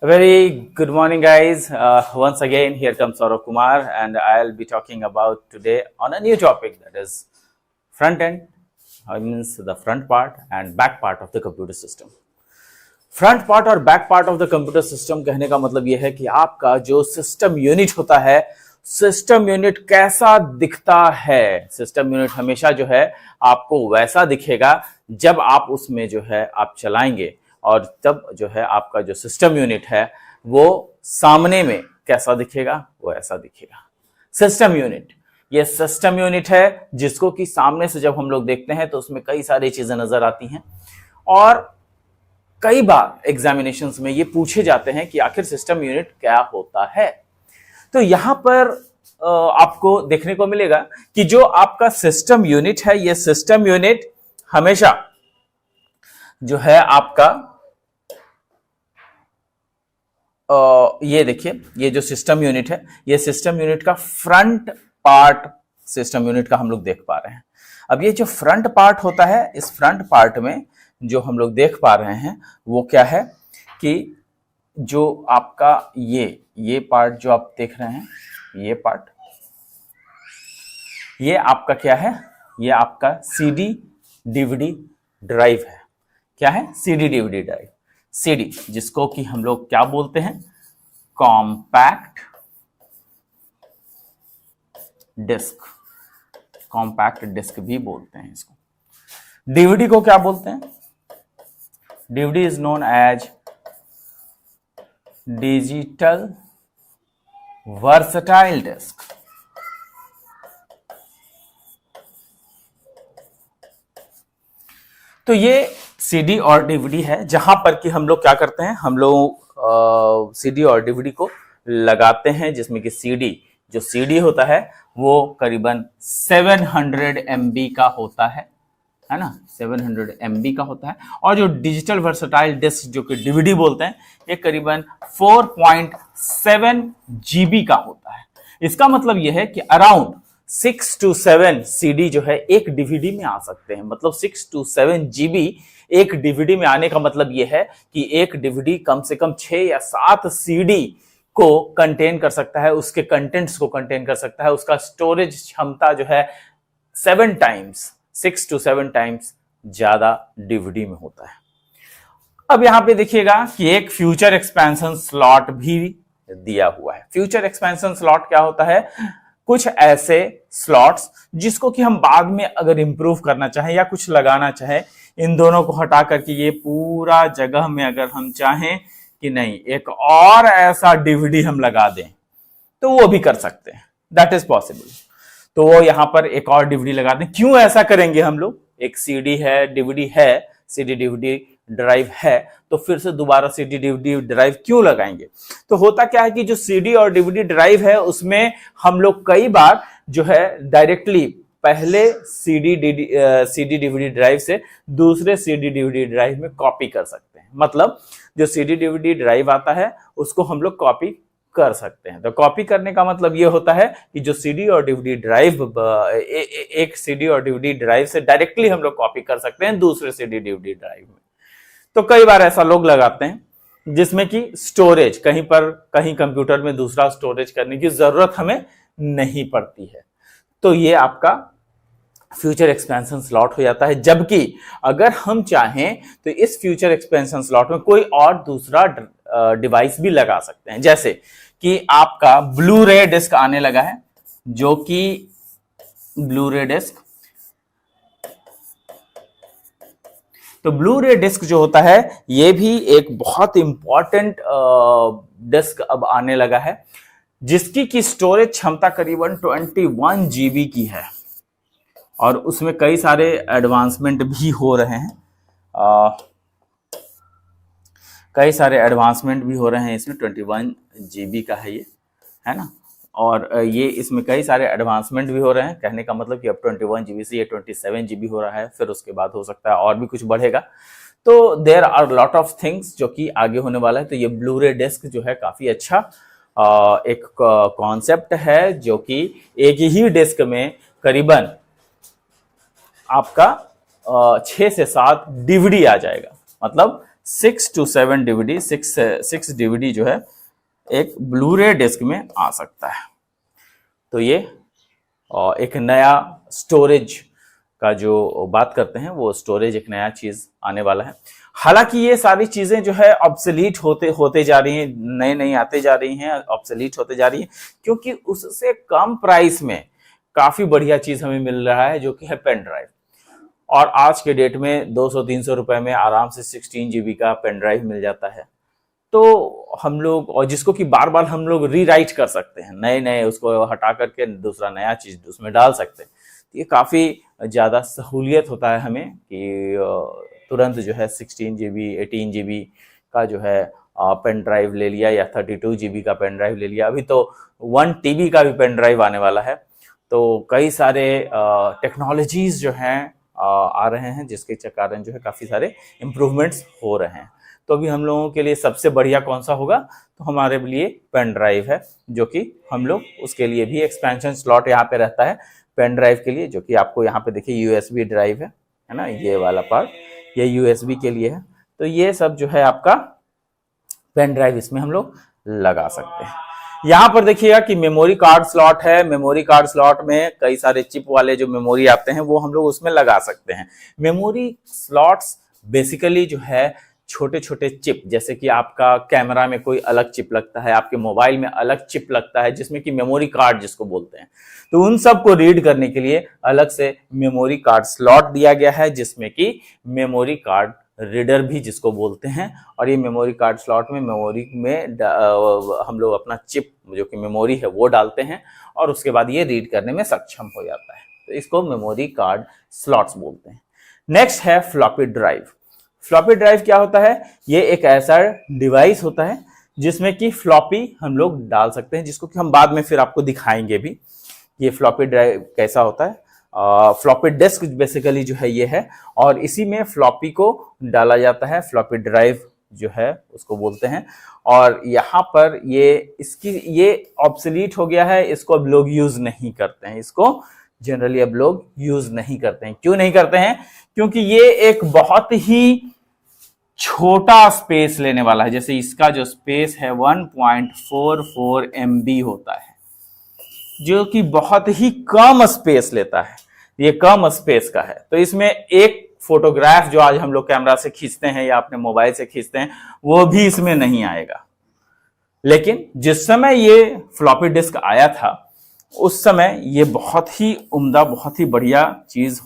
A very good morning, guys. Once again, here comes Saurav Kumar, and I'll be talking about today on a new topic, that is front end, means the front part and back part of the computer system. Front part और back part of the computer system कहने का मतलब यह है कि आपका जो system unit होता है, सिस्टम यूनिट कैसा दिखता है। सिस्टम यूनिट हमेशा जो है आपको वैसा दिखेगा जब आप उसमें जो है आप चलाएंगे, और तब जो है आपका जो सिस्टम यूनिट है वो सामने में कैसा दिखेगा, वो ऐसा दिखेगा। सिस्टम यूनिट, ये सिस्टम यूनिट है जिसको कि सामने से जब हम लोग देखते हैं तो उसमें कई सारी चीजें नजर आती हैं, और कई बार एग्जामिनेशंस में ये पूछे जाते हैं कि आखिर सिस्टम यूनिट क्या होता है। तो यहां पर आपको देखने को मिलेगा कि जो आपका सिस्टम यूनिट है, ये सिस्टम यूनिट हमेशा जो है आपका ये देखिए, ये जो सिस्टम यूनिट है, ये सिस्टम यूनिट का फ्रंट पार्ट सिस्टम यूनिट का हम लोग देख पा रहे हैं। अब ये जो फ्रंट पार्ट होता है, इस फ्रंट पार्ट में जो हम लोग देख पा रहे हैं वो क्या है कि जो आपका ये पार्ट जो आप देख रहे हैं, ये पार्ट, ये आपका क्या है, ये आपका सीडी डीवीडी ड्राइव है। क्या है? CD DVD drive. सीडी जिसको कि हम लोग क्या बोलते हैं, कॉम्पैक्ट डिस्क, कॉम्पैक्ट डिस्क भी बोलते हैं इसको। डीवीडी को क्या बोलते हैं? DVD is known as digital versatile disk। तो ये CD और DVD है, जहां पर कि हम लोग क्या करते हैं, हम लोग CD और DVD को लगाते हैं, जिसमें कि जो CD होता है वो करीबन 700 MB का होता है ना, 700 MB का होता है। और जो डिजिटल वर्सटाइल डिस्क जो कि DVD बोलते हैं, ये करीबन 4.7 GB का होता है। इसका मतलब यह है कि अराउंड 6 to 7 CD जो है एक DVD में आ सकते हैं। मतलब 6 to 7 GB एक DVD में आने का मतलब यह है कि एक DVD कम से कम 6 या 7 CD को कंटेन कर सकता है, उसके कंटेंट्स को कंटेन कर सकता है। उसका स्टोरेज क्षमता जो है 6 to 7 टाइम्स ज्यादा डीवीडी में होता है। अब यहां पे देखिएगा कि एक फ्यूचर एक्सपेंशन स्लॉट भी दिया हुआ है। फ्यूचर एक्सपेंशन स्लॉट क्या होता है? कुछ ऐसे स्लॉट्स जिसको कि हम बाद में अगर इंप्रूव करना चाहें या कुछ लगाना चाहें, इन दोनों को हटा करके ये पूरा जगह में अगर हम चाहें कि नहीं एक और ऐसा डीवीडी हम लगा दें तो वो भी कर सकते हैं। That is possible. तो वो यहां पर एक और डीवीडी लगा दें। क्यों ऐसा करेंगे हम लोग? एक सीडी है, डीवीडी है, सीडी डीवीडी ड्राइव है, तो फिर से दोबारा सीडी डीवीडी ड्राइव क्यों लगाएंगे? तो होता क्या है कि जो सीडी और डीवीडी ड्राइव है उसमें हम लोग कई बार जो है डायरेक्टली पहले सीडी डीवीडी ड्राइव से दूसरे सीडी डीवीडी ड्राइव में कॉपी कर सकते हैं। मतलब जो सीडी डीवीडी ड्राइव आता है उसको हम लोग कॉपी कर सकते हैं। तो कॉपी करने का मतलब यह होता है कि जो सीडी और डीवीडी ड्राइव, एक सीडी और डीवीडी ड्राइव से डायरेक्टली हम लोग कॉपी कर सकते हैं दूसरे सीडी डीवीडी ड्राइव में। तो कई बार ऐसा लोग लगाते हैं जिसमें कि स्टोरेज कहीं कंप्यूटर में दूसरा स्टोरेज करने की जरूरत हमें नहीं पड़ती है। तो ये आपका फ्यूचर एक्सपेंशन स्लॉट हो जाता है। जबकि अगर हम चाहें तो इस फ्यूचर एक्सपेंशन स्लॉट में कोई और दूसरा डिवाइस भी लगा सकते हैं। जैसे कि आपका ब्लू रे डिस्क आने लगा है, जो कि ब्लू रे डिस्क, तो ब्लू रे डिस्क जो होता है ये भी एक बहुत इंपॉर्टेंट डिस्क अब आने लगा है, जिसकी की स्टोरेज क्षमता करीबन 21 GB की है, और उसमें कई सारे एडवांसमेंट भी हो रहे हैं। कई सारे एडवांसमेंट भी हो रहे हैं इसमें। 21 GB का है ये, है ना, और ये इसमें कई सारे एडवांसमेंट भी हो रहे हैं। कहने का मतलब कि अब 21 GB से ये 27 GB हो रहा है, फिर उसके बाद हो सकता है और भी कुछ बढ़ेगा। तो there are lot of things जो कि आगे होने वाला है। तो ये ब्लू रे डिस्क जो है काफी अच्छा एक कॉन्सेप्ट है, जो कि एक ही डिस्क में करीबन आपका 6 से 7 डीवीडी आ जाएगा। मतलब 6 to 7 डीवीडी, 6 डीवीडी जो है एक ब्लू-रे डिस्क में आ सकता है। तो ये एक नया स्टोरेज का जो बात करते हैं, वो स्टोरेज एक नया चीज आने वाला है। हालांकि ये सारी चीजें जो है ऑब्सोलीट होते जा रही हैं, नई नई आते जा रही हैं, ऑब्सोलीट होते जा रही हैं, क्योंकि उससे कम प्राइस में काफी बढ़िया चीज हमें मिल रहा है, जो कि है पेन ड्राइव। और आज के डेट में 200-300 रुपए में आराम से 16 GB का पेन ड्राइव मिल जाता है। तो हम लोग, और जिसको कि बार बार हम लोग रीराइट कर सकते हैं, नए नए उसको हटा करके दूसरा नया चीज उसमें डाल सकते हैं। तो ये काफी ज्यादा सहूलियत होता है हमें कि तुरंत जो है 16 GB 18 GB का जो है पेन ड्राइव ले लिया, या 32 GB का पेन ड्राइव ले लिया। अभी तो 1 TB का भी पेन ड्राइव आने वाला है। तो कई सारे टेक्नोलॉजीज जो हैं आ रहे हैं, जिसके कारण जो है काफी सारे इम्प्रूवमेंट्स हो रहे हैं। तो अभी हम लोगों के लिए सबसे बढ़िया कौन सा होगा, तो हमारे लिए पेन ड्राइव है, जो कि हम लोग उसके लिए भी एक्सपेंशन स्लॉट यहाँ पे रहता है पेन ड्राइव के लिए, जो कि आपको यहाँ पे देखिए USB ड्राइव है ना, ये वाला पार्ट ये USB के लिए है। तो ये सब जो है आपका पेन ड्राइव इसमें हम लोग लगा सकते हैं। यहाँ पर देखिएगा कि मेमोरी कार्ड स्लॉट है। मेमोरी कार्ड स्लॉट में कई सारे चिप वाले जो मेमोरी आते हैं वो हम लोग उसमें लगा सकते हैं। मेमोरी स्लॉट्स बेसिकली जो है छोटे छोटे चिप, जैसे कि आपका कैमरा में कोई अलग चिप लगता है, आपके मोबाइल में अलग चिप लगता है, जिसमें कि मेमोरी कार्ड जिसको बोलते हैं, तो उन सब को रीड करने के लिए अलग से मेमोरी कार्ड स्लॉट दिया गया है, जिसमें कि मेमोरी कार्ड रीडर भी जिसको बोलते हैं। और ये मेमोरी कार्ड स्लॉट में मेमोरी में हम लोग अपना चिप जो कि मेमोरी है वो डालते हैं, और उसके बाद ये रीड करने में सक्षम हो जाता है। तो इसको मेमोरी कार्ड स्लॉट्स बोलते हैं। नेक्स्ट है फ्लॉपी ड्राइव। फ्लॉपी ड्राइव क्या होता है? ये एक ऐसा डिवाइस होता है जिसमें कि फ्लॉपी हम लोग डाल सकते हैं, जिसको कि हम बाद में फिर आपको दिखाएंगे भी। ये फ्लॉपी ड्राइव कैसा होता है। फ्लॉपी डिस्क बेसिकली जो है ये है, और इसी में फ्लॉपी को डाला जाता है। फ्लॉपी ड्राइव जो है उसको बोलते हैं। और यहाँ पर ये ऑब्सोलीट हो गया है, इसको अब लोग यूज नहीं करते हैं। इसको जनरली अब लोग यूज नहीं करते हैं। क्यों नहीं करते हैं? क्योंकि ये एक बहुत ही छोटा स्पेस लेने वाला है। जैसे इसका जो स्पेस है 1.44 MB होता है, जो कि बहुत ही कम स्पेस लेता है। ये कम स्पेस का है। तो इसमें एक फोटोग्राफ जो आज हम लोग कैमरा से खींचते हैं या अपने मोबाइल से खींचते हैं, वो भी इसमें नहीं आएगा। लेकिन जिस समय ये फ्लॉपी डिस्क आया था, उस समय ये बहुत ही उम्दा, बहुत ही बढ़िया चीज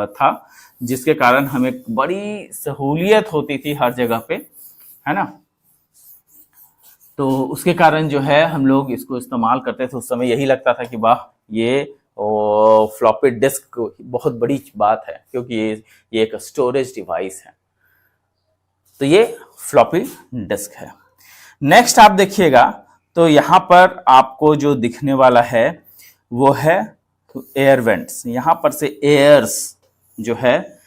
था, जिसके कारण हमें बड़ी सहूलियत होती थी हर जगह पे, है ना। तो उसके कारण जो है हम लोग इसको इस्तेमाल करते थे। उस समय यही लगता था कि वाह, ये फ्लॉपी डिस्क बहुत बड़ी बात है, क्योंकि ये एक स्टोरेज डिवाइस है। तो ये फ्लॉपी डिस्क है। नेक्स्ट आप देखिएगा तो यहां पर आपको जो दिखने वाला है वो है एयर वेंट्स। यहां पर से एयर्स जो है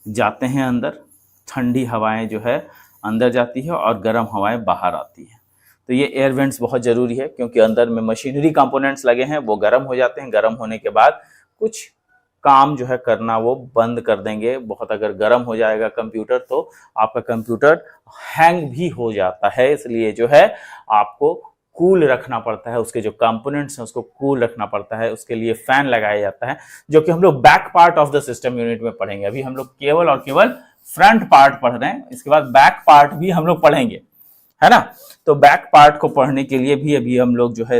जाते हैं अंदर, ठंडी हवाएं जो है अंदर जाती है और गर्म हवाएं बाहर आती है। तो ये एयर वेंट्स बहुत जरूरी है, क्योंकि अंदर में मशीनरी कंपोनेंट्स लगे हैं, वो गर्म हो जाते हैं। गर्म होने के बाद कुछ काम जो है करना वो बंद कर देंगे। बहुत अगर गर्म हो जाएगा कंप्यूटर तो आपका कंप्यूटर हैंग भी हो जाता है। इसलिए जो है आपको कूल रखना पड़ता है, उसके जो कंपोनेंट्स हैं उसको कूल रखना पड़ता है। उसके लिए फैन लगाया जाता है, जो कि हम लोग back part of the system unit में पढ़ेंगे। अभी हम लोग केवल और केवल फ्रंट पार्ट पढ़ रहे हैं, इसके बाद बैक पार्ट भी हम लोग पढ़ेंगे, है ना। तो बैक पार्ट को पढ़ने के लिए भी अभी हम लोग जो है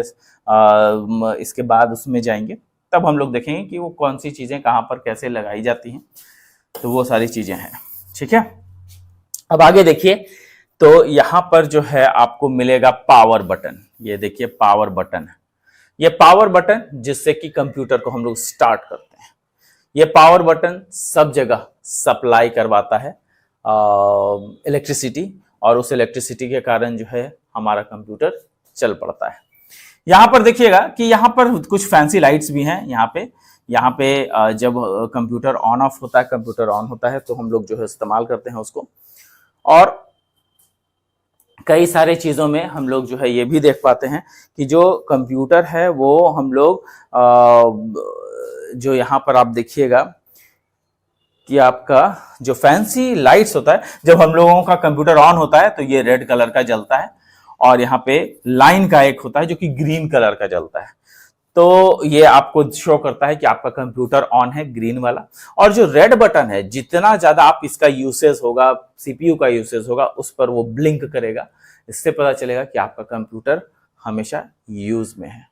इसके बाद उसमें जाएंगे, तब हम लोग देखेंगे कि वो कौन सी चीजें कहां पर कैसे लगाई जाती हैं। तो वो सारी चीजें हैं, ठीक है। अब आगे देखिए, तो यहां पर जो है आपको मिलेगा पावर बटन। ये देखिए पावर बटन है। ये पावर बटन जिससे कि कंप्यूटर को हम लोग स्टार्ट करते हैं। ये पावर बटन सब जगह सप्लाई करवाता है इलेक्ट्रिसिटी, और उस इलेक्ट्रिसिटी के कारण जो है हमारा कंप्यूटर चल पड़ता है। यहां पर देखिएगा कि यहां पर कुछ फैंसी लाइट्स भी हैं। यहाँ पे जब कंप्यूटर ऑन ऑफ होता है, कंप्यूटर ऑन होता है तो हम लोग जो है इस्तेमाल करते हैं उसको। और कई सारे चीजों में हम लोग जो है ये भी देख पाते हैं कि जो कंप्यूटर है वो हम लोग जो यहाँ पर आप देखिएगा कि आपका जो फैंसी लाइट्स होता है, जब हम लोगों का कंप्यूटर ऑन होता है तो ये रेड कलर का जलता है, और यहाँ पे लाइन का एक होता है जो कि ग्रीन कलर का जलता है। तो ये आपको शो करता है कि आपका कंप्यूटर ऑन है, ग्रीन वाला। और जो रेड बटन है, जितना ज्यादा आप इसका यूसेज होगा, सीपीयू का यूसेज होगा, उस पर वो ब्लिंक करेगा। इससे पता चलेगा कि आपका कंप्यूटर हमेशा यूज में है।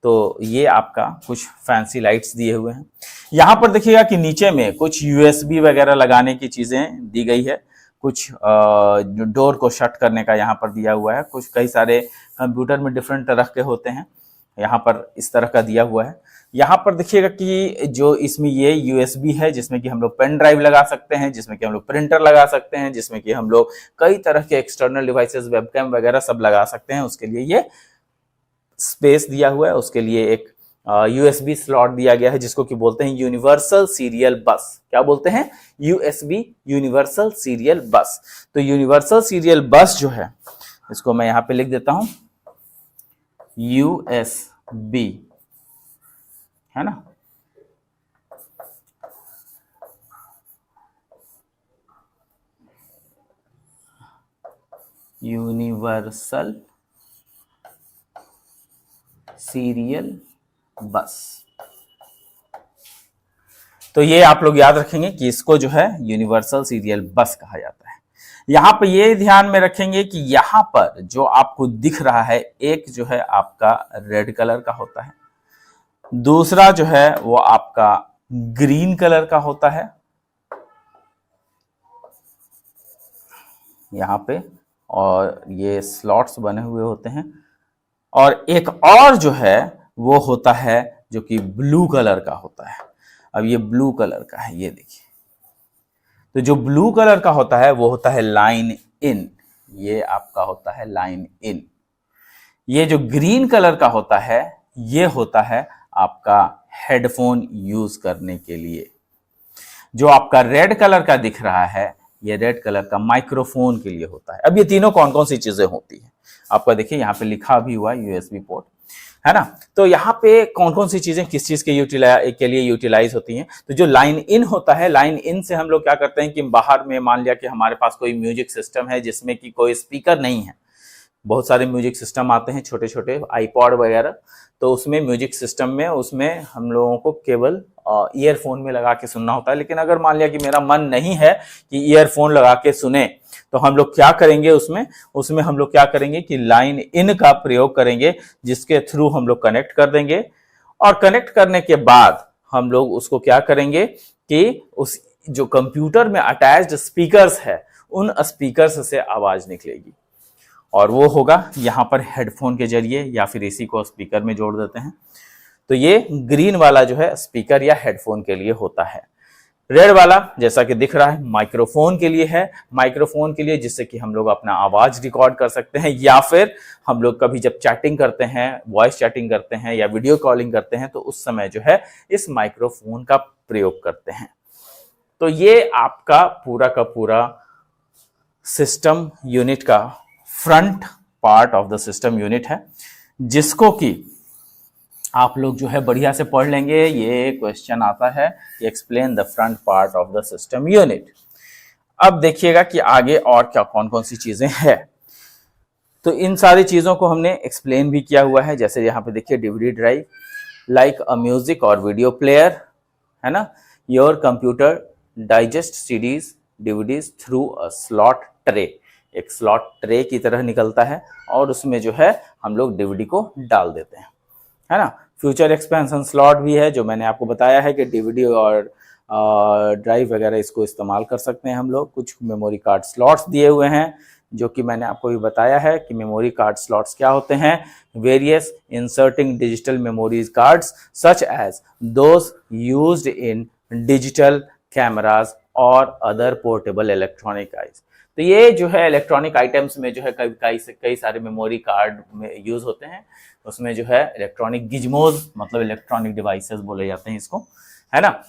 तो ये आपका कुछ फैंसी लाइट्स दिए हुए हैं। यहां पर देखिएगा कि नीचे में कुछ यूएसबी वगैरह लगाने की चीजें दी गई है, कुछ डोर को शट करने का यहाँ पर दिया हुआ है। कुछ कई सारे कंप्यूटर में डिफरेंट तरह के होते हैं, यहाँ पर इस तरह का दिया हुआ है। यहाँ पर देखिएगा कि जो इसमें ये यूएसबी है, जिसमें कि हम लोग पेन ड्राइव लगा सकते हैं, जिसमें कि हम लोग प्रिंटर लगा सकते हैं, जिसमें कि हम लोग कई तरह के एक्सटर्नल डिवाइसेस, वेबकैम वगैरह सब लगा सकते हैं। उसके लिए ये स्पेस दिया हुआ है। उसके लिए एक यूएसबी स्लॉट दिया गया है, जिसको कि बोलते हैं यूनिवर्सल सीरियल बस। क्या बोलते हैं? यूएसबी, यूनिवर्सल सीरियल बस। तो यूनिवर्सल सीरियल बस जो है, इसको मैं यहां पे लिख देता हूं, यूएसबी, है ना। यूनिवर्सल सीरियल बस। तो ये आप लोग याद रखेंगे कि इसको जो है यूनिवर्सल सीरियल बस कहा जाता है। यहां पर ये ध्यान में रखेंगे कि यहां पर जो आपको दिख रहा है, एक जो है आपका रेड कलर का होता है, दूसरा जो है वो आपका ग्रीन कलर का होता है यहां पे, और ये स्लॉट्स बने हुए होते हैं। और एक और जो है वो होता है जो कि ब्लू कलर का होता है। अब ये ब्लू कलर का है, ये देखिए। तो जो ब्लू कलर का होता है वो होता है लाइन इन, ये आपका होता है लाइन इन। ये जो ग्रीन कलर का होता है, ये होता है आपका हेडफोन यूज करने के लिए। जो आपका रेड कलर का दिख रहा है, ये रेड कलर का माइक्रोफोन के लिए होता है। अब ये तीनों कौन कौन सी चीजें होती है आपका देखिए, यहाँ पे लिखा भी हुआ है यूएसबी पोर्ट, है ना। तो यहाँ पे कौन कौन सी चीजें किस चीज के लिए यूटिलाइज होती हैं। तो जो लाइन इन होता है, लाइन इन से हम लोग क्या करते हैं कि बाहर में मान लिया कि हमारे पास कोई म्यूजिक सिस्टम है जिसमें कि कोई स्पीकर नहीं है। बहुत सारे म्यूजिक सिस्टम आते हैं, छोटे छोटे आईपॉड वगैरह। तो उसमें म्यूजिक सिस्टम में, उसमें हम लोगों को केवल ईयरफोन में लगा के सुनना होता है। लेकिन अगर मान लिया कि मेरा मन नहीं है कि ईयरफोन लगा के सुने, तो हम लोग क्या करेंगे, उसमें हम लोग क्या करेंगे कि लाइन इन का प्रयोग करेंगे, जिसके थ्रू हम लोग कनेक्ट कर देंगे। और कनेक्ट करने के बाद हम लोग उसको क्या करेंगे कि उस जो कंप्यूटर में अटैच्ड स्पीकर्स है, उन स्पीकर्स से आवाज निकलेगी, और वो होगा यहाँ पर हेडफोन के जरिए, या फिर इसी को स्पीकर में जोड़ देते हैं। तो ये ग्रीन वाला जो है स्पीकर या हेडफोन के लिए होता है। रेड वाला जैसा कि दिख रहा है माइक्रोफोन के लिए है, माइक्रोफोन के लिए जिससे कि हम लोग अपना आवाज रिकॉर्ड कर सकते हैं, या फिर हम लोग कभी जब चैटिंग करते हैं, वॉइस चैटिंग करते हैं या वीडियो कॉलिंग करते हैं, तो उस समय जो है इस माइक्रोफोन का प्रयोग करते हैं। तो ये आपका पूरा का पूरा सिस्टम यूनिट का front part of the system unit है, जिसको कि आप लोग जो है बढ़िया से पढ़ लेंगे। ये क्वेश्चन आता है कि explain the front part of the system unit. अब देखिएगा कि आगे और क्या कौन कौन सी चीजें हैं। तो इन सारी चीजों को हमने एक्सप्लेन भी किया हुआ है। जैसे यहाँ पे देखिए, डीवीडी ड्राइव लाइक अ म्यूजिक और वीडियो प्लेयर, है ना। Your computer digest CDs DVDs through a slot tray, एक स्लॉट ट्रे की तरह निकलता है, और उसमें जो है हम लोग डीवीडी को डाल देते हैं, है ना। फ्यूचर एक्सपेंशन स्लॉट भी है, जो मैंने आपको बताया है कि डीवीडी और ड्राइव वगैरह इसको इस्तेमाल कर सकते हैं हम लोग। कुछ मेमोरी कार्ड स्लॉट्स दिए हुए हैं, जो कि मैंने आपको भी बताया है कि मेमोरी कार्ड स्लॉट्स क्या होते हैं। Various inserting digital memories cards such as those used in digital cameras और अदर पोर्टेबल इलेक्ट्रॉनिक आइज। तो ये जो है इलेक्ट्रॉनिक आइटम्स में जो है कई सारे मेमोरी कार्ड में यूज होते हैं। उसमें जो है इलेक्ट्रॉनिक गिजमोज, मतलब इलेक्ट्रॉनिक डिवाइसेस बोले जाते हैं इसको, है ना।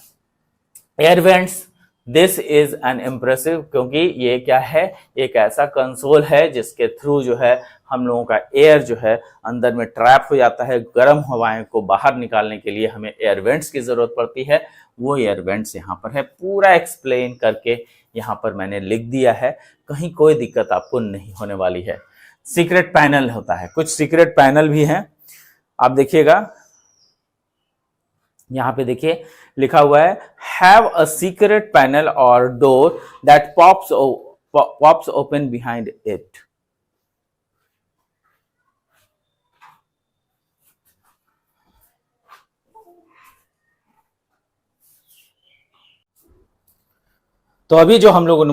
Air vents this is an impressive, क्योंकि ये क्या है, एक ऐसा कंसोल है जिसके थ्रू जो है हम लोगों का एयर जो है अंदर में ट्रैप हो जाता है। गर्म हवाएं को बाहर निकालने के लिए हमें एयर वेंट्स की जरूरत पड़ती है, वो एयर वेंट्स यहाँ पर है। पूरा एक्सप्लेन करके यहाँ पर मैंने लिख दिया है, कहीं कोई दिक्कत आपको नहीं होने वाली है। सीक्रेट पैनल होता है, कुछ सीक्रेट पैनल भी हैं, आप देखिएगा यहां पे देखिए लिखा हुआ है हैव अ सीक्रेट पैनल और door that pops open behind it. तो अभी जो हम लोग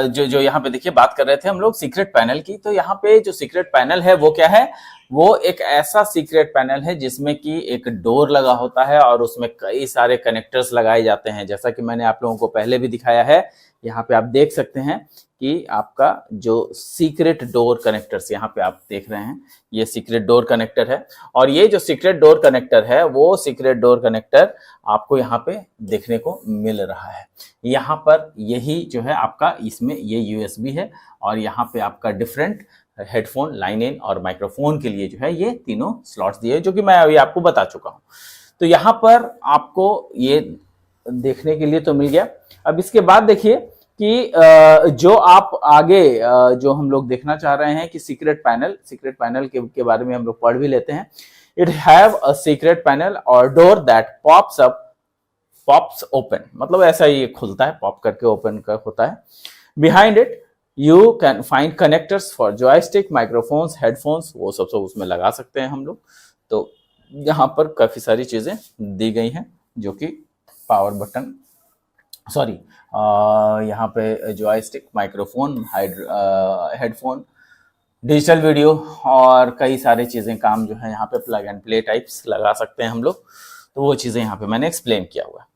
जो यहाँ पे देखिए बात कर रहे थे हम लोग सीक्रेट पैनल की, तो यहाँ पे जो सीक्रेट पैनल है वो क्या है, वो एक ऐसा सीक्रेट पैनल है जिसमें कि एक डोर लगा होता है और उसमें कई सारे कनेक्टर्स लगाए जाते हैं। जैसा कि मैंने आप लोगों को पहले भी दिखाया है, यहाँ पे आप देख सकते हैं कि आपका जो सीक्रेट डोर कनेक्टर्स यहाँ पे आप देख रहे हैं, ये सीक्रेट डोर कनेक्टर है। और ये जो सीक्रेट डोर कनेक्टर है वो सीक्रेट डोर कनेक्टर आपको यहाँ पे देखने को मिल रहा है। यहाँ पर यही जो है आपका, इसमें ये यूएसबी है और यहाँ पे आपका डिफरेंट हेडफोन, लाइन इन और माइक्रोफोन के लिए जो है ये तीनों स्लॉट्स दिए, जो कि मैं अभी आपको बता चुका हूँ। तो यहाँ पर आपको ये देखने के लिए तो मिल गया। अब इसके बाद देखिए कि जो आप आगे जो हम लोग देखना चाह रहे हैं कि सीक्रेट पैनल के बारे में हम लोग पढ़ भी लेते हैं। It have a secret panel और डोर दैट पॉप्स ओपन, मतलब ऐसा ही खुलता है, पॉप करके ओपन कर होता है। Behind it you can find connectors for joystick, microphones, headphones, वो सब उसमें लगा सकते हैं हम लोग। तो यहाँ पर काफी सारी चीजें दी गई हैं, जो कि पावर बटन, सॉरी यहाँ पे joystick, microphone, headphone, digital video और कई सारी चीजें काम जो है यहाँ पे प्लग एंड प्ले टाइप्स लगा सकते हैं हम लोग। तो वो चीजें यहाँ पे मैंने एक्सप्लेन किया हुआ है।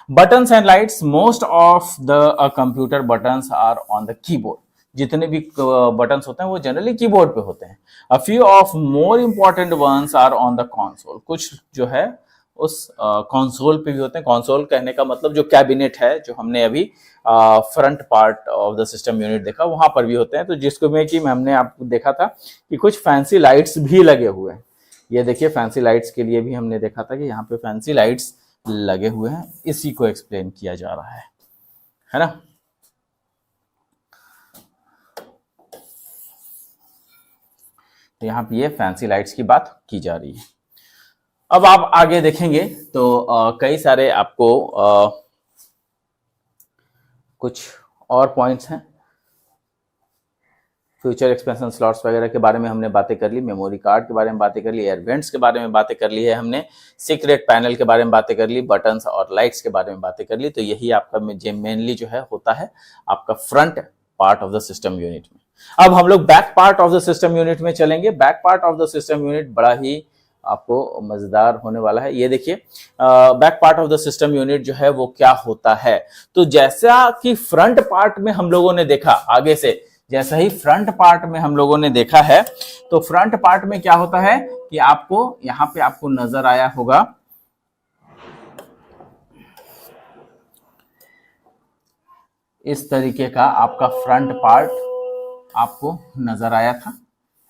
Buttons and lights, most of the computer buttons are on the keyboard. जितने भी बटन्स होते हैं वो जनरली कीबोर्ड पे होते हैं। A few of more important ones are on the console, कुछ जो है उस कंसोल पे भी होते हैं। कंसोल कहने का मतलब जो कैबिनेट है, जो हमने अभी front part of the system unit देखा, वहां पर भी होते हैं। तो जिसको में कि हमने आपको देखा था कि कुछ फैंसी लाइट्स भी लगे हुए हैं। ये देखिए फैंसी लाइट्स के लिए भी हमने देखा था कि यहाँ पे फैंसी लाइट्स लगे हुए हैं, इसी को एक्सप्लेन किया जा रहा है ना। तो यहाँ पे ये फैंसी लाइट्स की बात की जा रही है। अब आप आगे देखेंगे तो कई सारे आपको कुछ और पॉइंट्स हैं। फ्यूचर एक्सपेंशन स्लॉट्स वगैरह के बारे में हमने बातें कर ली, मेमोरी कार्ड के बारे में बातें कर ली, एयर वेंट्स के बारे में बातें कर ली है हमने, सीक्रेट पैनल के बारे में बातें कर ली, बटन्स और लाइट्स के बारे में बातें कर ली। तो यही आपका मेनली जो है होता है आपका front part of the system unit में। अब हम लोग back part of the system unit में चलेंगे। Back part of the system unit बड़ा ही आपको मजेदार होने वाला है। ये देखिए back part of the system unit जो है वो क्या होता है। तो जैसा कि फ्रंट पार्ट में हम लोगों ने देखा, आगे से जैसा ही फ्रंट पार्ट में हम लोगों ने देखा है, तो फ्रंट पार्ट में क्या होता है कि आपको यहां पे आपको नजर आया होगा इस तरीके का आपका फ्रंट पार्ट आपको नजर आया था,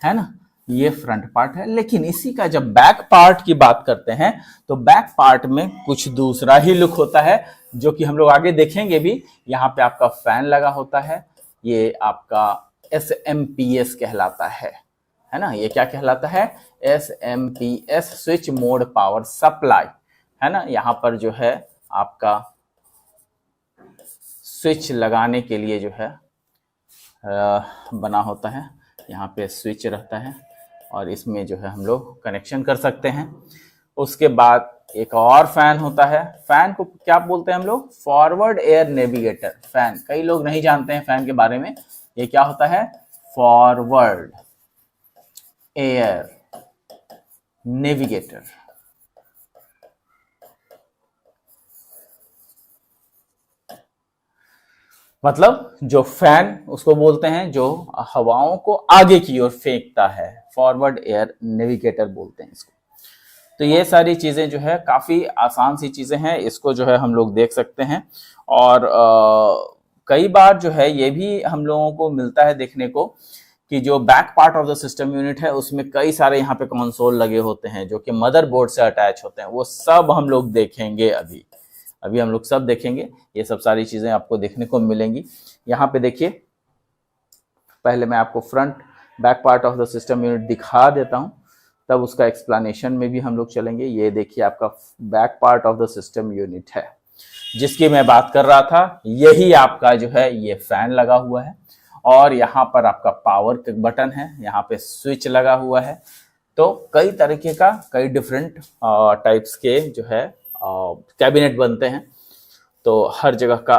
है ना। ये फ्रंट पार्ट है। लेकिन इसी का जब बैक पार्ट की बात करते हैं तो बैक पार्ट में कुछ दूसरा ही लुक होता है, जो कि हम लोग आगे देखेंगे भी। यहाँ पे आपका फैन लगा होता है, ये आपका SMPS कहलाता है ना। ये क्या कहलाता है? SMPS, switch mode power supply, है ना। यहाँ पर जो है आपका स्विच लगाने के लिए जो है बना होता है। यहाँ पे स्विच रहता है और इसमें जो है हम लोग कनेक्शन कर सकते हैं। उसके बाद एक और फैन होता है। फैन को क्या बोलते हैं हम लोग? Forward air navigator fan. कई लोग नहीं जानते हैं फैन के बारे में। ये क्या होता है? Forward air navigator. मतलब जो फैन उसको बोलते हैं जो हवाओं को आगे की ओर फेंकता है, फॉरवर्ड एयर नेविगेटर बोलते हैं इसको। तो ये सारी चीजें जो है काफी आसान सी चीजें हैं, इसको जो है हम लोग देख सकते हैं। और कई बार जो है ये भी हम लोगों को मिलता है देखने को कि जो back part of the system unit है उसमें कई सारे यहाँ पे कंसोल लगे होते हैं जो कि मदरबोर्ड से अटैच होते हैं। वो सब हम लोग देखेंगे अभी हम लोग सब देखेंगे, ये सब सारी चीजें आपको देखने को मिलेंगी। यहाँ पे देखिए, पहले मैं आपको front back part of the system unit दिखा देता हूँ, तब उसका एक्सप्लेनेशन में भी हम लोग चलेंगे। ये देखिए आपका back part of the system unit है जिसकी मैं बात कर रहा था। यही आपका जो है ये फैन लगा हुआ है और यहाँ पर आपका पावर बटन है, यहाँ पे स्विच लगा हुआ है। तो कई तरीके का, कई डिफरेंट टाइप्स के जो है कैबिनेट बनते हैं। तो हर जगह का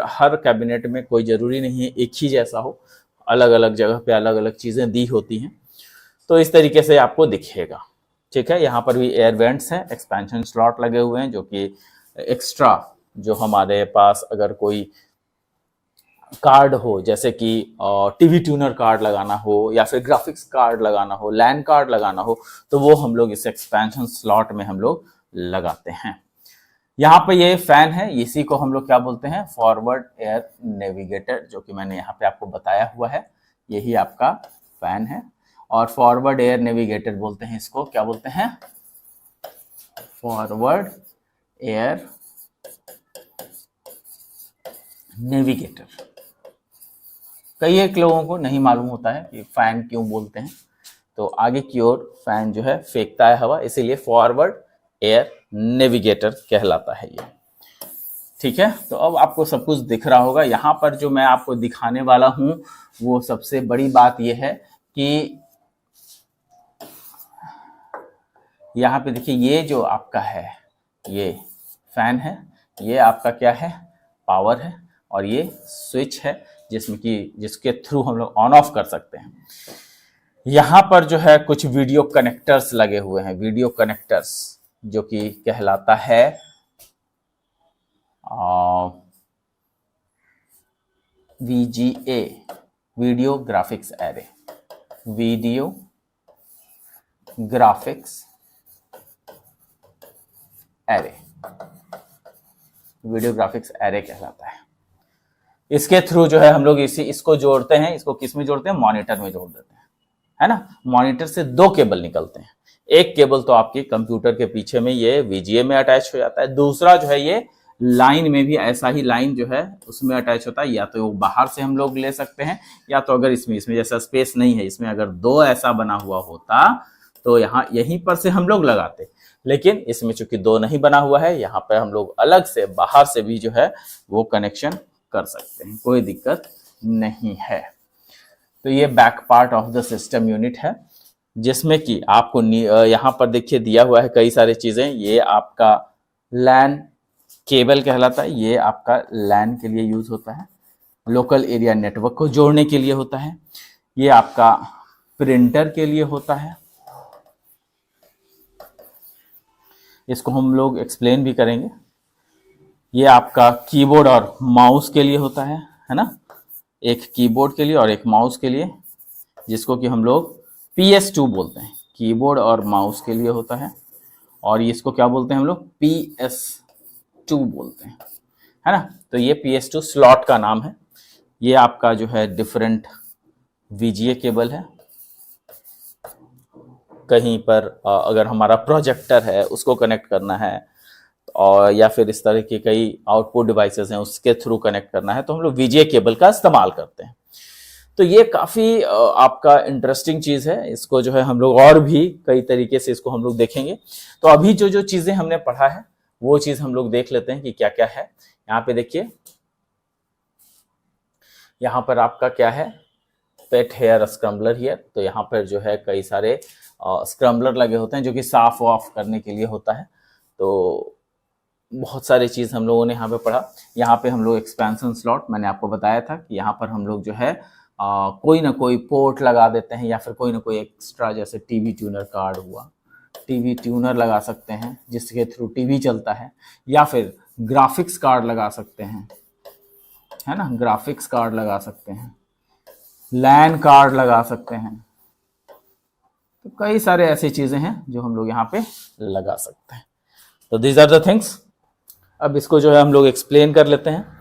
हर कैबिनेट में कोई जरूरी नहीं है एक ही जैसा हो, अलग अलग जगह पे अलग अलग चीजें दी होती हैं। तो इस तरीके से आपको दिखेगा, ठीक है। यहाँ पर भी एयर वेंट्स हैं, एक्सपेंशन स्लॉट लगे हुए हैं जो कि एक्स्ट्रा जो हमारे पास अगर कोई कार्ड हो, जैसे कि टीवी ट्यूनर कार्ड लगाना हो या फिर ग्राफिक्स कार्ड लगाना हो, लैन कार्ड लगाना हो, तो वो हम लोग इस एक्सपेंशन स्लॉट में हम लोग लगाते हैं। यहाँ पे ये फैन है, इसी को हम लोग क्या बोलते हैं, फॉरवर्ड एयर नेविगेटर, जो कि मैंने यहाँ पे आपको बताया हुआ है। यही आपका फैन है और फॉरवर्ड एयर नेविगेटर बोलते हैं इसको, क्या बोलते हैं, फॉरवर्ड एयर नेविगेटर। कई एक लोगों को नहीं मालूम होता है कि फैन क्यों बोलते हैं, तो आगे की ओर फैन जो है फेंकता है हवा, इसीलिए फॉरवर्ड एयर नेविगेटर कहलाता है ये, ठीक है। तो अब आपको सब कुछ दिख रहा होगा। यहाँ पर जो मैं आपको दिखाने वाला हूं वो सबसे बड़ी बात यह है कि यहाँ पे देखिए, ये जो आपका है ये फैन है, ये आपका क्या है, पावर है, और ये स्विच है जिसमें कि जिसके थ्रू हम लोग ऑन ऑफ कर सकते हैं। यहाँ पर जो है कुछ वीडियो कनेक्टर्स लगे हुए हैं, वीडियो कनेक्टर्स जो कि कहलाता है VGA, video graphics array, video graphics array, video graphics array कहलाता है। इसके थ्रू जो है हम लोग इसको जोड़ते हैं, इसको किस में जोड़ते हैं, मॉनिटर में जोड़ देते हैं, है ना। मॉनिटर से दो केबल निकलते हैं, एक केबल तो आपके कंप्यूटर के पीछे में ये VGA में अटैच हो जाता है, दूसरा जो है ये लाइन में भी ऐसा ही लाइन जो है उसमें अटैच होता है। या तो वो बाहर से हम लोग ले सकते हैं, या तो अगर इसमें जैसा स्पेस नहीं है, इसमें अगर दो ऐसा बना हुआ होता तो यहाँ यहीं पर से हम लोग लगाते, लेकिन इसमें चूंकि दो नहीं बना हुआ है, यहाँ पर हम लोग अलग से बाहर से भी जो है वो कनेक्शन कर सकते हैं, कोई दिक्कत नहीं है। तो ये back part of the system unit है जिसमें कि आपको यहाँ पर देखिए दिया हुआ है कई सारी चीजें। ये आपका लैन केबल कहलाता है, ये आपका लैन के लिए यूज होता है, लोकल एरिया नेटवर्क को जोड़ने के लिए होता है। ये आपका प्रिंटर के लिए होता है, इसको हम लोग एक्सप्लेन भी करेंगे। ये आपका कीबोर्ड और माउस के लिए होता है ना, एक कीबोर्ड के लिए और एक माउस के लिए, जिसको कि हम लोग PS2 बोलते हैं, कीबोर्ड और माउस के लिए होता है। और इसको क्या बोलते हैं हम लोग, PS2 बोलते हैं, है ना। तो ये PS2 स्लॉट का नाम है। ये आपका जो है डिफरेंट VGA केबल है। कहीं पर अगर हमारा प्रोजेक्टर है उसको कनेक्ट करना है, और या फिर इस तरह के कई आउटपुट डिवाइसेस हैं उसके थ्रू कनेक्ट करना है, तो हम लोग VGA केबल का इस्तेमाल करते हैं। तो ये काफी आपका इंटरेस्टिंग चीज है, इसको जो है हम लोग और भी कई तरीके से इसको हम लोग देखेंगे। तो अभी जो जो चीजें हमने पढ़ा है वो चीज हम लोग देख लेते हैं कि क्या क्या है। यहाँ पे देखिए, यहाँ पर आपका क्या है, पेट हेयर स्क्रम्बलर हियर। तो यहाँ पर जो है कई सारे स्क्रम्बलर लगे होते हैं जो कि साफ ऑफ करने के लिए होता है। तो बहुत सारी चीज हम लोगों ने यहाँ पे पढ़ा। यहाँ पे हम लोग एक्सपेंशन स्लॉट, मैंने आपको बताया था कि यहाँ पर हम लोग जो है कोई ना कोई पोर्ट लगा देते हैं, या फिर कोई ना कोई एक्स्ट्रा, जैसे टीवी ट्यूनर कार्ड हुआ, टीवी ट्यूनर लगा सकते हैं जिसके थ्रू टीवी चलता है, या फिर ग्राफिक्स कार्ड लगा सकते हैं, है ना, ग्राफिक्स कार्ड लगा सकते हैं, लैन कार्ड लगा सकते हैं। तो कई सारे ऐसी चीजें हैं जो हम लोग यहाँ पे लगा सकते हैं। तो दीज आर द थिंग्स। अब इसको जो है हम लोग एक्सप्लेन कर लेते हैं।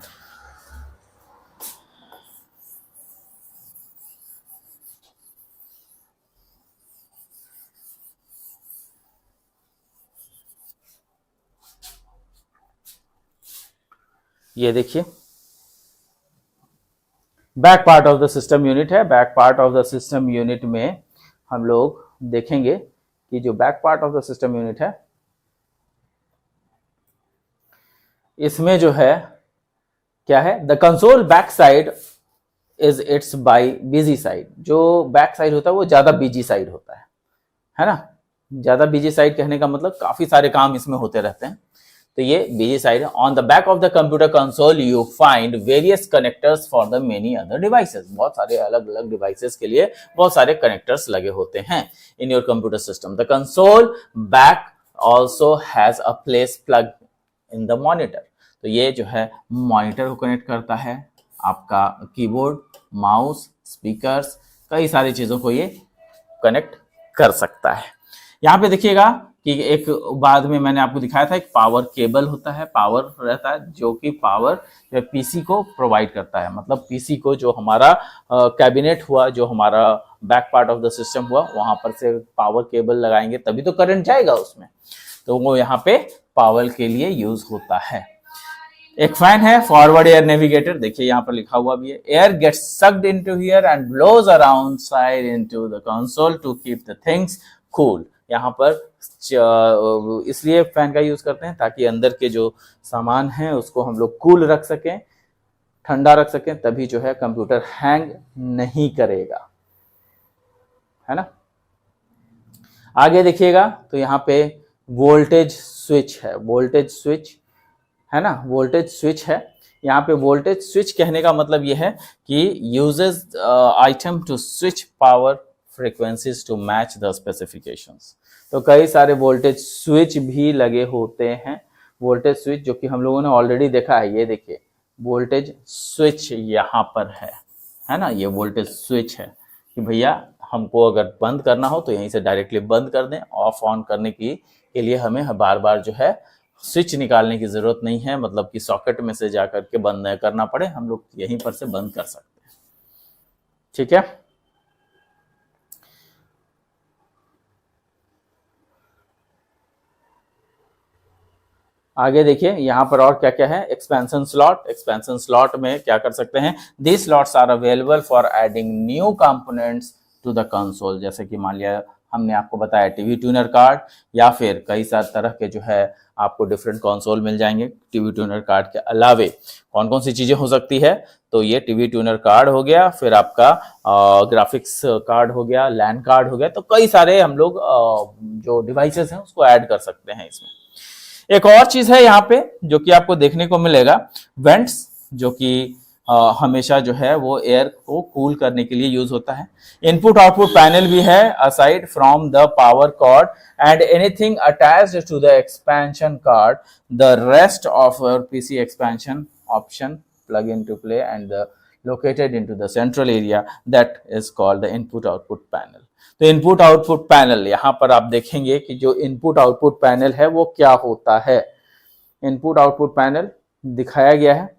ये देखिए back part of the system unit है। Back part of the system unit में हम लोग देखेंगे कि जो back part of the system unit है इसमें जो है क्या है, the console back side is it's by busy side. जो बैक साइड होता है वो ज्यादा बिजी साइड होता है ना। ज्यादा बिजी साइड कहने का मतलब काफी सारे काम इसमें होते रहते हैं, तो ये बिजी साइड है। On the back of the computer console you find various connectors for the many other devices. बहुत सारे अलग अलग डिवाइसेस के लिए बहुत सारे कनेक्टर्स लगे होते हैं in your computer system. The console back also has a place plug in the monitor. तो ये जो है मॉनिटर को कनेक्ट करता है, आपका कीबोर्ड, माउस, स्पीकर्स, कई सारी चीजों को ये कनेक्ट कर सकता है। यहाँ पे देखिएगा कि एक बाद में मैंने आपको दिखाया था एक पावर केबल होता है, पावर रहता है जो कि पावर जो पीसी को प्रोवाइड करता है। मतलब पीसी को जो हमारा कैबिनेट हुआ, जो हमारा back part of the system हुआ, वहां पर से पावर केबल लगाएंगे तभी तो करंट जाएगा उसमें, तो वो यहाँ पे पावर के लिए यूज होता है। एक फैन है, फॉरवर्ड एयर नेविगेटर, देखिए यहाँ पर लिखा हुआ भी है, air gets sucked into here and blows around side into the console to keep the things cool. यहाँ पर इसलिए फैन का यूज करते हैं ताकि अंदर के जो सामान है उसको हम लोग कूल रख सकें, ठंडा रख सकें, तभी जो है कंप्यूटर हैंग नहीं करेगा, है ना। आगे देखिएगा तो यहाँ पे वोल्टेज स्विच है, वोल्टेज स्विच है ना, वोल्टेज स्विच है। यहाँ पे वोल्टेज स्विच कहने का मतलब यह है कि uses item to switch power frequencies to match the specifications. तो कई सारे वोल्टेज स्विच भी लगे होते हैं। वोल्टेज स्विच जो कि हम लोगों ने ऑलरेडी देखा है, ये देखिए वोल्टेज स्विच यहाँ पर है ना, ये वोल्टेज स्विच है कि भैया हमको अगर बंद करना हो तो यहीं से डायरेक्टली बंद कर दें। ऑफ ऑन करने के लिए हमें बार बार जो है स्विच निकालने की जरूरत नहीं है, मतलब कि सॉकेट में से जाकर के बंद न करना पड़े, हम लोग यहीं पर से बंद कर सकते हैं। ठीक है, आगे देखिए यहाँ पर और क्या क्या है। एक्सपेंशन स्लॉट, एक्सपेंशन स्लॉट में क्या कर सकते हैं, this slots are available for adding new components to the console. जैसे कि मान लिया हमने आपको बताया टीवी ट्यूनर कार्ड, या फिर कई सारे तरह के जो है आपको डिफरेंट कंसोल मिल जाएंगे। टीवी ट्यूनर कार्ड के अलावे कौन कौन सी चीजें हो सकती है, तो ये टीवी ट्यूनर कार्ड हो गया, फिर आपका ग्राफिक्स कार्ड हो गया, लैन कार्ड हो गया, तो कई सारे हम लोग जो डिवाइसेस हैं उसको ऐड कर सकते हैं इसमें। एक और चीज है यहाँ पे जो कि आपको देखने को मिलेगा, वेंट्स, जो कि हमेशा जो है वो एयर को कूल करने के लिए यूज होता है। इनपुट आउटपुट पैनल भी है aside from the power cord and anything attached to the expansion card, the rest of your PC expansion option plug in to play and located into the central area that is called the input output panel। तो input output panel, यहां पर आप देखेंगे कि जो input output panel है वो क्या होता है। इनपुट आउटपुट पैनल दिखाया गया है,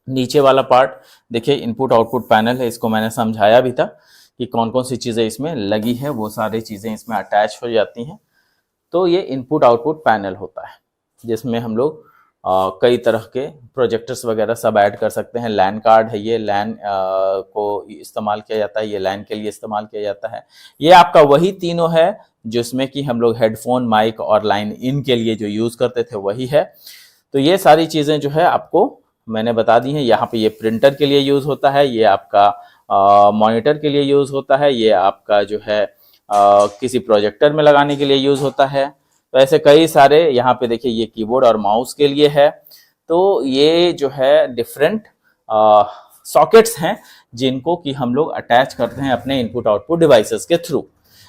नीचे वाला पार्ट देखिए इनपुट आउटपुट पैनल है। इसको मैंने समझाया भी था कि कौन कौन सी चीजें इसमें लगी है, वो सारी चीजें इसमें अटैच हो जाती हैं। तो ये इनपुट आउटपुट पैनल होता है जिसमें हम लोग कई तरह के प्रोजेक्टर्स वगैरह सब ऐड कर सकते हैं। लैन कार्ड है, ये लैन को इस्तेमाल किया जाता है, ये लैन के लिए इस्तेमाल किया जाता है। ये आपका वही तीनों है जिसमें कि हम लोग हेडफोन, माइक और लाइन इन के लिए जो यूज करते थे वही है। तो ये सारी चीजें जो है आपको मैंने बता दी हैं। यहाँ पे ये प्रिंटर के लिए यूज होता है, ये आपका मॉनिटर के लिए यूज होता है, ये आपका जो है किसी प्रोजेक्टर में लगाने के लिए यूज होता है। तो ऐसे कई सारे यहाँ पे देखिए, ये कीबोर्ड और माउस के लिए है। तो ये जो है डिफरेंट सॉकेट्स हैं जिनको कि हम लोग अटैच करते हैं अपने इनपुट आउटपुट डिवाइसेस के थ्रू।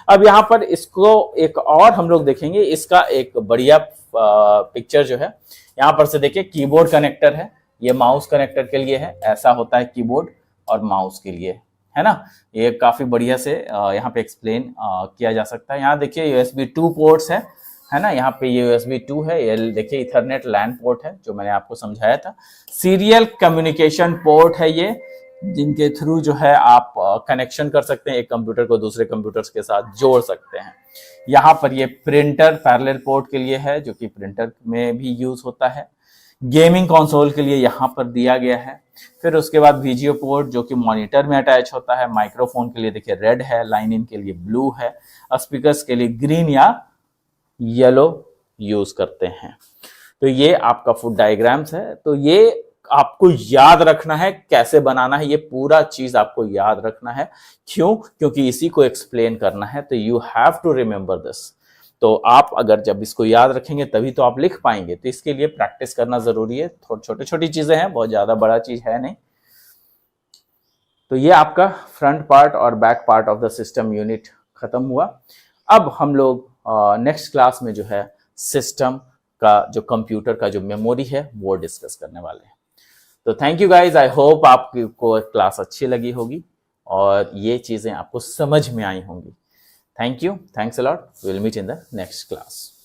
अब यहाँ पर इसको एक और हम लोग देखेंगे, इसका एक बढ़िया पिक्चर जो है यहाँ पर से देखिए, कीबोर्ड कनेक्टर है, ये माउस कनेक्टर के लिए है। ऐसा होता है कीबोर्ड और माउस के लिए, है ना। ये काफी बढ़िया से यहाँ पे एक्सप्लेन किया जा सकता है। यहाँ देखिए USB 2 पोर्ट्स है ना, यहाँ पे ये USB 2 है। ये देखिए इथरनेट लैन पोर्ट है जो मैंने आपको समझाया था। सीरियल कम्युनिकेशन पोर्ट है ये, जिनके थ्रू जो है आप कनेक्शन कर सकते हैं, एक कंप्यूटर को दूसरे कंप्यूटर्स के साथ जोड़ सकते हैं। यहाँ पर ये प्रिंटर पैरेलल पोर्ट के लिए है जो कि प्रिंटर में भी यूज होता है। गेमिंग कंसोल के लिए यहाँ पर दिया गया है। फिर उसके बाद वीजीओ पोर्ट जो कि मॉनिटर में अटैच होता है। माइक्रोफोन के लिए देखिए रेड है, लाइन इन के लिए ब्लू है, स्पीकर्स के लिए ग्रीन या येलो यूज करते हैं। तो ये आपका फुट डायग्राम्स है। तो ये आपको याद रखना है कैसे बनाना है, ये पूरा चीज आपको याद रखना है। क्यों? क्योंकि इसी को एक्सप्लेन करना है, तो you have to remember this. तो आप अगर जब इसको याद रखेंगे तभी तो आप लिख पाएंगे। तो इसके लिए प्रैक्टिस करना जरूरी है। थोड़ी छोटी छोटी चीजें हैं, बहुत ज्यादा बड़ा चीज है नहीं। तो ये आपका फ्रंट पार्ट और back part of the system unit खत्म हुआ। अब हम लोग नेक्स्ट क्लास में जो है सिस्टम का जो कंप्यूटर का जो मेमोरी है वो डिस्कस करने वाले हैं। तो thank you guys, I hope आपको क्लास अच्छी लगी होगी और ये चीजें आपको समझ में आई होंगी। Thank you, thanks a lot, will meet in the next class.